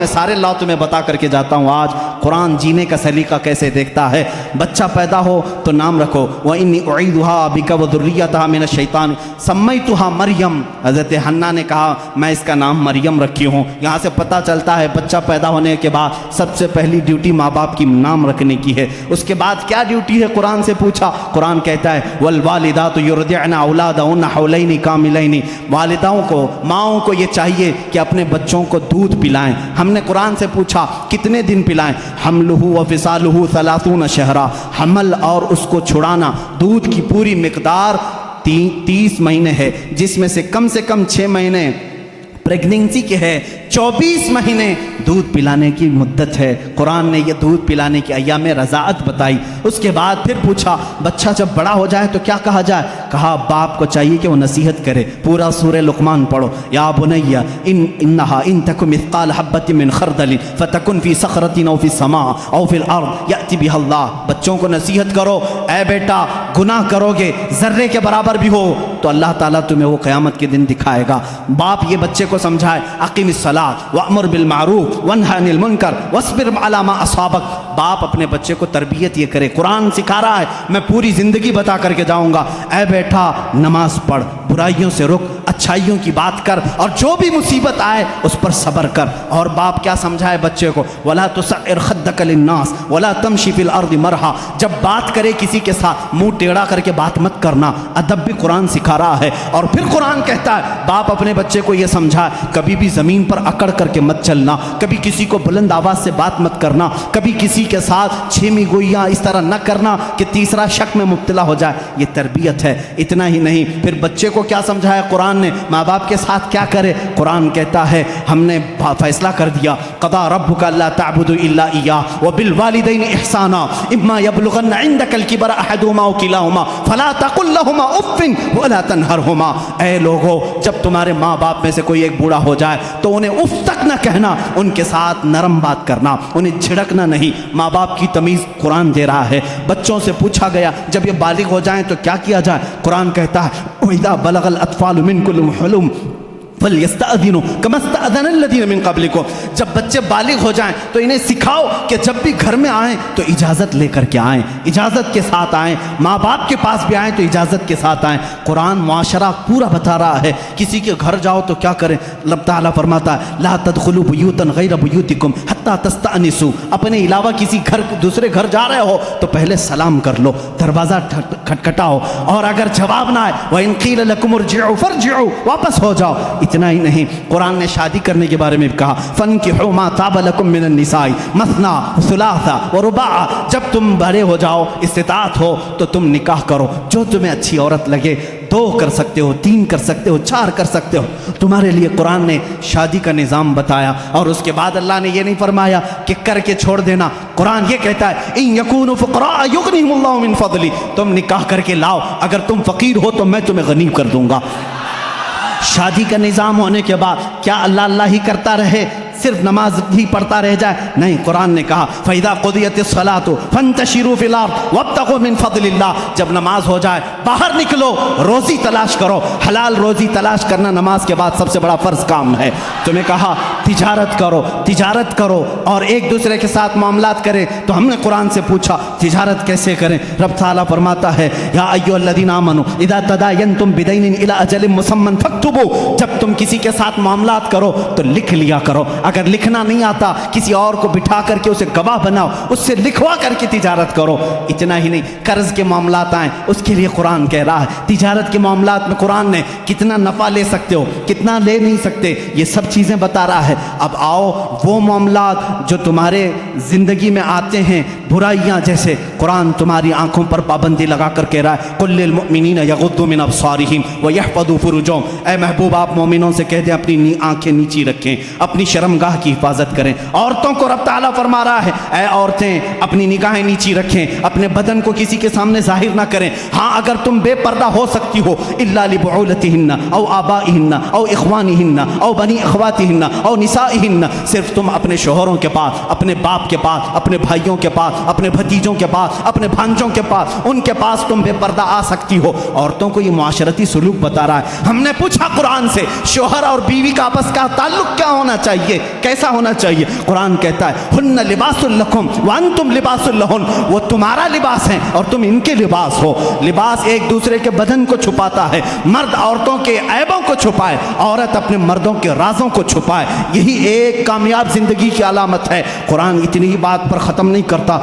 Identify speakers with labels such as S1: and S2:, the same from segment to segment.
S1: मैं सारे लॉ तुम्हें बता करके जाता हूँ। आज कुरान जीने का सलीका कैसे देखता है। बच्चा पैदा हो तो नाम रखो, व इन्नी उईदुहा बिका व दुर्रियतहा मिन शैतान सम्मैतुहा मरियम। हज़रत हन्ना ने कहा मैं इसका नाम मरियम रखी हूँ। यहाँ से पता चलता है बच्चा पैदा होने के बाद सबसे पहली ड्यूटी माँ बाप की नाम रखने की है। उसके बाद क्या ड्यूटी है कुरान से पूछा। कुरान कहता है वल वालिदातु युरदिअना औलादहुन्ना हौलैनि कामिलैनि। वालिदाओं को, माओं को ये चाहिए कि अपने बच्चों को दूध पिलाएं। हमने कुरान से पूछा कितने दिन पिलाएं। हमलुहु व फिसालुहु सलासून शहरा। हमल और उसको छुड़ाना, दूध की पूरी मिकदार 30 महीने है, जिसमें से कम 6 महीने प्रेगनेंसी के है, 24 महीने दूध पिलाने की मुद्दत है। कुरान ने यह दूध पिलाने की अय्याम रज़ाअत बताई। उसके बाद फिर पूछा बच्चा जब बड़ा हो जाए तो क्या कहा जाए। कहा बाप को चाहिए कि वो नसीहत करे। पूरा सूरह लुक़मान पढ़ो। या बुनय्या इन्नहा इन तकु मिस्क़ाल हब्बतिन मिन खरदलिन फतकुन फी सखरतिन औ फी समा औ फिल अर्द याति बिहा अल्लाह। बच्चों को नसीहत करो, ऐ बेटा गुनाह करोगे ज़र्रे के बराबर भी हो तो अल्लाह ताला तुम्हें वो क़यामत के दिन दिखाएगा। बाप ये बच्चे को समझाए अक़ीमिस सलात वअमुर बिल मारूफ वन्हा अनिल मुनकर वस्बिर अला मा असाबक। बाप अपने बच्चे को तरबियत ये करे। कुरान सिखा रहा है, मैं पूरी ज़िंदगी बता करके जाऊँगा। ऐ बेटा नमाज पढ़, बुराइयों से रुक, अच्छाइयों की बात कर, और जो भी मुसीबत आए उस पर सब्र कर। और बाप क्या समझाए बच्चे को, वला तुसइर खद्दक लिन्नास वला तमशी फिल अर्दि मरहा। जब बात करे किसी के साथ मुंह टेढ़ा करके बात मत करना। अदब भी कुरान सिखा रहा है। और फिर कुरान कहता है बाप अपने बच्चे को यह समझाए कभी भी ज़मीन पर अकड़ करके मत चलना, कभी किसी को बुलंद आवाज़ से बात मत करना, कभी किसी के साथ छेमी गोइयाँ इस तरह न करना कि तीसरा शक में मुब्तला हो जाए। ये तरबियत है। इतना ही नहीं, फिर बच्चे को क्या समझाया कुरान ने, माँ बाप के साथ क्या करे। कुरान कहता है हमने फैसला कर दिया क़दा रब्बुका अल्ला तअबुदू इल्ला इय्याहु व बिल वालिदैनि इहसाना इम्मा यबलुगन्ना इंदकल किबरा अहदुहुमा औ किलाहुमा फला तकुल लहुमा उफ़्फ़िन वला तनहरहुमा। ऐ लोगो, जब तुम्हारे माँ बाप में से कोई एक बूढ़ा हो जाए तो उन्हें उफ तक न कहना, उनके साथ नरम बात करना, उन्हें झिड़कना नहीं। माँ बाप की तमीज़ कुरान दे रहा है। बच्चों से पूछा गया जब ये बालिग हो जाएं तो क्या किया जाए। कुरान कहता है वइज़ा बलगल अत्फ़ालु मिनकुम हुलुम फलयस्तअज़िनु कमा इस्तअज़न अल्लज़ीना मिन क़ब्लिकुम। जब बच्चे बालिग हो जाएं तो इन्हें सिखाओ कि जब भी घर में आएँ तो इजाज़त लेकर के आएँ, इजाज़त के साथ आएँ। माँ बाप के पास भी आएँ तो इजाज़त के साथ आएँ। कुरान मुआशरा पूरा बता रहा है। किसी के घर जाओ तो क्या करें। अल्लाह ताला फरमाता है ला तदखुलू बुयूतन गैर बुयूतिकुम हत्ता तस्तअनिसू। अपने अलावा किसी घर, दूसरे घर जा रहे हो तो पहले सलाम कर लो, दरवाज़ा खटखटाओ, और अगर जवाब ना आए व इन क़ील लकुम इरजिउ फरजिउ, वापस हो जाओ। इतना ही नहीं, कुरान ने शादी करने के बारे में भी कहा फन्किहू मा ताब लकुम मिनन निसाई मसना सुलासा व रुबा। जब तुम बड़े हो जाओ, इस्तिताअत हो, तो तुम निकाह करो। जो तुम्हें अच्छी औरत लगे, 2 कर सकते हो, 3 कर सकते हो, 4 कर सकते हो। तुम्हारे लिए कुरान ने शादी का निज़ाम बताया। और उसके बाद अल्लाह ने ये नहीं फरमाया कि करके छोड़ देना। कुरान ये कहता है इन यकूनु फुक़रा युग़निहिमुल्लाहु मिन फ़ज़ली। तुम निकाह करके लाओ, अगर तुम फ़कीर हो तो मैं तुम्हें गनीम कर दूँगा। शादी का निज़ाम होने के बाद क्या अल्लाह अल्लाह ही करता रहे, सिर्फ नमाज ही पढ़ता रह जाए? नहीं, कुरान ने कहा फ़इज़ा क़ुदियतिस सलातु फ़ंतशिरू फ़िल अर्द वब्तग़ू मिन फ़ज़लिल्लाह। जब नमाज हो जाए बाहर निकलो, रोज़ी तलाश करो। हलाल रोज़ी तलाश करना नमाज के बाद सबसे बड़ा फ़र्ज़ काम है। तुम्हें कहा तिजारत करो, तिजारत करो और एक दूसरे के साथ मामलात करें। तो हमने कुरान से पूछा तिजारत कैसे करें। रब ताला फरमाता है या अय्युहल्लज़ीना आमनू इज़ा तदायनतुम बिदैनिन इला अजलिन मुसम्मन फक्तुबू। जब तुम किसी के साथ मामलात करो तो लिख लिया करो। अगर लिखना नहीं आता, किसी और को बिठा करके उसे गवाह बनाओ, उससे लिखवा करके तिजारत करो। इतना ही नहीं, कर्ज के मामलात आए उसके लिए कुरान कह रहा है तिजारत के मामलात में कुरान ने कितना नफ़ा ले सकते हो, कितना ले नहीं सकते, ये सब चीज़ें बता रहा है। अब आओ वो मामलात जो तुम्हारे ज़िंदगी में आते हैं, बुराइयाँ जैसे, कुरान तुम्हारी आँखों पर पाबंदी लगा कर कह रहा है कुल्लिल मुमिनीना यग़ुद्दू मिन अब्सारिहिम व यहफ़ज़ू फ़ुरूजहुम। ऐ महबूब आप मोमिनों से कह दें अपनी आँखें नीची रखें, अपनी शर्मगाह की हिफाजत करें। औरतों को रब ताला फरमा रहा है ऐ औरतें अपनी निगाहें नीची रखें, अपने बदन को किसी के सामने जाहिर ना करें। हाँ, अगर तुम बेपर्दा हो सकती हो इल्ला लिबुउलतिहिन्ना औ आबाइहिन्ना औ इख्वानिहिन्ना औ बनी अख्वातिहिन्ना औ निसाइहिन्ना। सिर्फ तुम अपने शोहरों के पास, अपने बाप के पास, अपने भाइयों के पास, अपने भतीजों के पास, अपने भांजों के पास, उनके पास तुम बेपर्दा आ सकती हो। औरतों को ये मुआशरती सुलूक बता रहा है। हमने पूछा कुरान से शोहर और बीवी का आपस का ताल्लुक क्या होना चाहिए। कैसा होना चाहिए? कुरान कहता है हुन्ना लिबासुल लकुम व अंतुम लिबासुल लहुन, वो तुम्हारा लिबास है और तुम इनके लिबास हो। लिबास एक दूसरे के बदन को छुपाता है, मर्द औरतों के ऐबों को छुपाए, औरत अपने मर्दों के राजों को छुपाए, यही एक कामयाब जिंदगी की अलामत है। कुरान इतनी ही बात पर ख़त्म नहीं करता,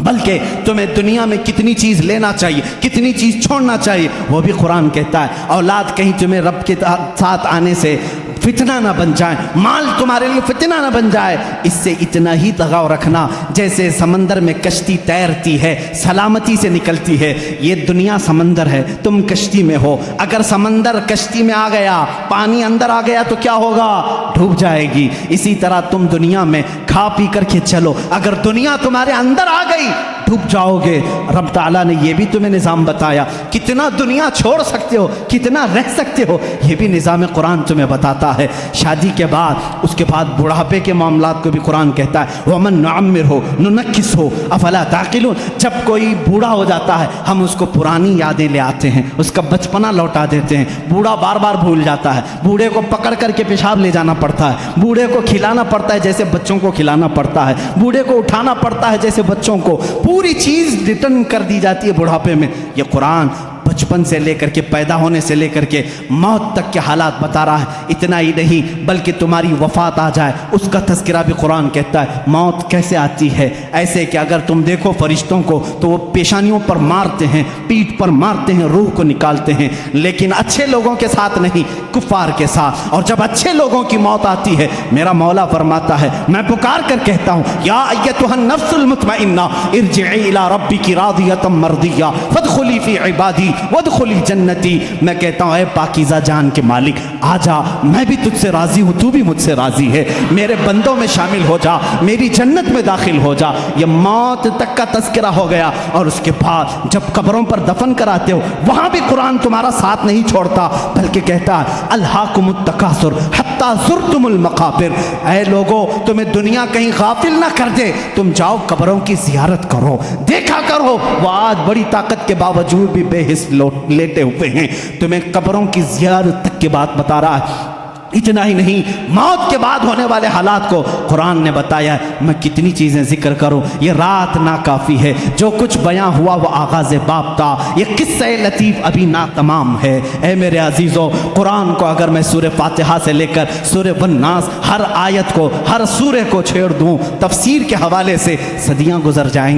S1: बल्कि तुम्हें दुनिया में कितनी चीज़ लेना चाहिए, कितनी चीज़ छोड़ना चाहिए, वो भी कुरान कहता है। औलाद कहीं तुम्हें रब के साथ आने से फितना ना बन जाए, माल तुम्हारे लिए फितना ना बन जाए, इससे इतना ही लगाव रखना जैसे समंदर में कश्ती तैरती है, सलामती से निकलती है। ये दुनिया समंदर है, तुम कश्ती में हो। अगर समंदर कश्ती में आ गया, पानी अंदर आ गया तो क्या होगा? डूब जाएगी। इसी तरह तुम दुनिया में खा पी करके चलो, अगर दुनिया तुम्हारे अंदर आ गई डूब जाओगे। रब ताला ने यह भी तुम्हें निज़ाम बताया, कितना दुनिया छोड़ सकते हो, कितना रह सकते हो, यह भी निज़ाम कुरान तुम्हें बताता है। शादी के बाद, उसके बाद बुढ़ापे के मामलात को भी कुरान कहता है वमन नुअम्मिर हो नुनक्किस हो अफला ताक़िलून। जब कोई बूढ़ा हो जाता है हम उसको पुरानी यादें ले आते हैं, उसका बचपना लौटा देते हैं। बूढ़ा बार बार भूल जाता है, बूढ़े को पकड़ करके पेशाब ले जाना पड़ता है, बूढ़े को खिलाना पड़ता है जैसे बच्चों को खिलाना पड़ता है, बूढ़े को उठाना पड़ता है जैसे बच्चों को, पूरी चीज़ रिटर्न कर दी जाती है बुढ़ापे में। यह कुरान बचपन से लेकर के, पैदा होने से लेकर के मौत तक के हालात बता रहा है। इतना ही नहीं बल्कि तुम्हारी वफ़ात आ जाए उसका तज़किरा भी कुरान कहता है। मौत कैसे आती है? ऐसे कि अगर तुम देखो फरिश्तों को तो वो पेशानियों पर मारते हैं, पीठ पर मारते हैं, रूह को निकालते हैं, लेकिन अच्छे लोगों के साथ नहीं, कुफ़ार के साथ। और जब अच्छे लोगों की मौत आती है, मेरा मौला फरमाता है, मैं पुकार कर कहता हूँ या अय्यतुहन नफ्सुल मुतमइन्ना इरजिई इला रब्बिकी रादियतम मर्दिया फदखुली फी इबादी वदखुली जन्नती। मैं कहता हूँ ऐ पाकीज़ा जान के मालिक, आजा, मैं भी तुझसे राज़ी हूँ, तू भी मुझसे राज़ी है, मेरे बंदों में शामिल हो जा, मेरी जन्नत में दाखिल हो जा। ये मौत तक का तज़किरा हो गया। और उसके बाद जब कब्रों पर दफन कराते हो वहाँ भी कुरान तुम्हारा साथ नहीं छोड़ता, बल्कि कहता है अल्हाकुमुत तकासुर हत्ता ज़ुरतुमुल मक़ाबिर। ऐ लोगों, तुम्हें दुनिया कहीं गाफिल ना कर दे, तुम जाओ कब्रों की ज़ियारत करो, देखा करो। वो आज बड़ी ताकत के बावजूद भी बेहिस लेटे हुए हैं, तुम्हें कब्रों की ज़ियारत तक की बात बता रहा है। इतना ही नहीं, मौत के बाद होने वाले हालात को कुरान ने बताया है। मैं कितनी चीज़ें जिक्र करूं, ये रात ना काफ़ी है, जो कुछ बयां हुआ वो आगाज़ बाब था, ये किस्से लतीफ़ अभी ना तमाम है। ऐ मेरे अजीज़ों, कुरान को अगर मैं सूरह फातिहा से लेकर सूरह वन्नास हर आयत को, हर सूरह को छेड़ दूं, तफसीर के हवाले से सदियां गुजर जाएंगी।